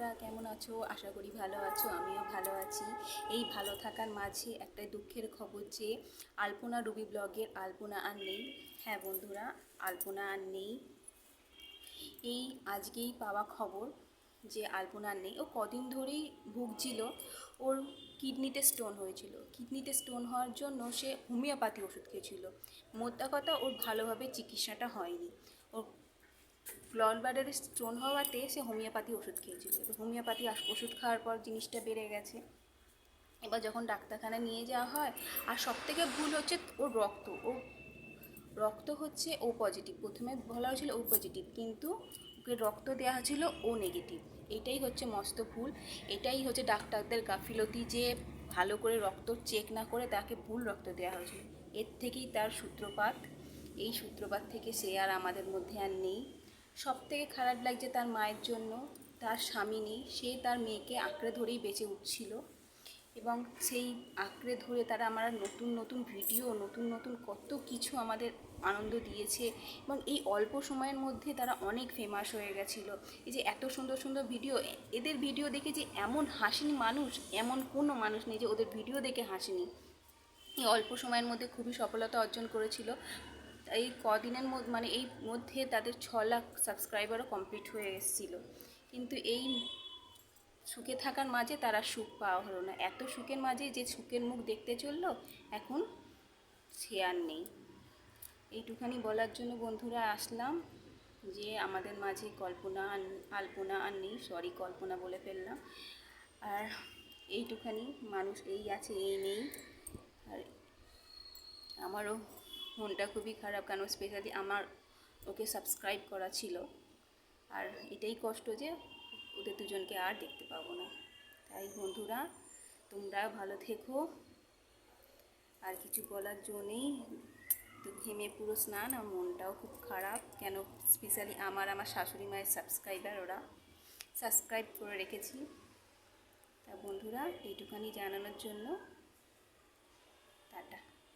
বন্ধুরা, কেমন আছো? আশা করি ভালো আছো। আমিও ভালো আছি। এই ভালো থাকার মাঝে একটা দুঃখের খবর যে আলপনা রুবি ব্লগের আলপনা আর নেই। হ্যাঁ বন্ধুরা, আলপনা আর নেই। এই আজকেই পাওয়া খবর যে আলপনা আর নেই। ও কদিন ধরেই ভুগছিল, ওর কিডনিতে স্টোন হয়েছিল। কিডনিতে স্টোন হওয়ার জন্য সে হোমিওপ্যাথি ওষুধ খেয়েছিল। মোদ্দা কথা, ওর ভালোভাবে চিকিৎসাটা হয়নি। ওর ব্লাডের স্টোন হওয়াতে সে হোমিওপ্যাথি ওষুধ খেয়েছিল। তো হোমিওপ্যাথি ওষুধ খাওয়ার পর জিনিসটা বেড়ে গেছে। এবার যখন ডাক্তারখানায় নিয়ে যাওয়া হয়, আর সবথেকে ভুল হচ্ছে ওর রক্ত হচ্ছে ও পজিটিভ। প্রথমে বলা হয়েছিল ও পজিটিভ, কিন্তু ওকে রক্ত দেওয়া হয়েছিল ও নেগেটিভ। এটাই হচ্ছে মস্ত ভুল। এটাই হচ্ছে ডাক্তারদের গাফিলতি যে ভালো করে রক্ত চেক না করে তাকে ভুল রক্ত দেওয়া হয়েছিল। এর থেকেই তার সূত্রপাত। এই সূত্রপাত থেকে সে আর আমাদের মধ্যে আর নেই। সবথেকে খারাপ লাগছে তার মায়ের জন্য। তার স্বামী নেই, সে তার মেয়েকে আঁকড়ে ধরেই বেঁচে উঠছিল, এবং সেই আঁকড়ে ধরে তারা আমরা নতুন নতুন ভিডিও, নতুন নতুন কত কিছু আমাদের আনন্দ দিয়েছে, এবং এই অল্প সময়ের মধ্যে তারা অনেক ফেমাস হয়ে গেছিলো। এই যে এত সুন্দর সুন্দর ভিডিও, এদের ভিডিও দেখে যে এমন হাসিনি মানুষ, এমন কোনো মানুষ নেই যে ওদের ভিডিও দেখে হাসিনি। এই অল্প সময়ের মধ্যে খুবই সফলতা অর্জন করেছিল। এই কদিনের মধ্যে তাদের 6 লাখ সাবস্ক্রাইবারও কমপ্লিট হয়ে এসেছিলো। কিন্তু এই সুখে থাকার মাঝে তারা সুখ পাওয়া হলো না। এত সুখের মাঝে যে সুখের মুখ দেখতে চললো, এখন সে আর নেই। এইটুখানি বলার জন্য বন্ধুরা আসলাম যে আমাদের মাঝে আলপনা আর নেই। সরি, কল্পনা বলে ফেললাম। আর এইটুখানি, মানুষ এই আছে এই নেই। আর আমারও মনটা খুবই খারাপ, কারণ স্পেশালি আমার ওকে সাবস্ক্রাইব করা ছিল। আর এটাই কষ্ট যে ওদের দুজনকে আর দেখতে পাবো না। তাই বন্ধুরা, তোমরা ভালো থেকো। আর কিছু বলার জন্য নেই। তো ঘেমে পুরো স্নান, আর মনটাও খুব খারাপ। কেন, স্পেশালি আমার শাশুড়ি মায়ের সাবস্ক্রাইবার, ওরা সাবস্ক্রাইব করে রেখেছি। তা বন্ধুরা, এইটুখানি জানানোর জন্য টাটা।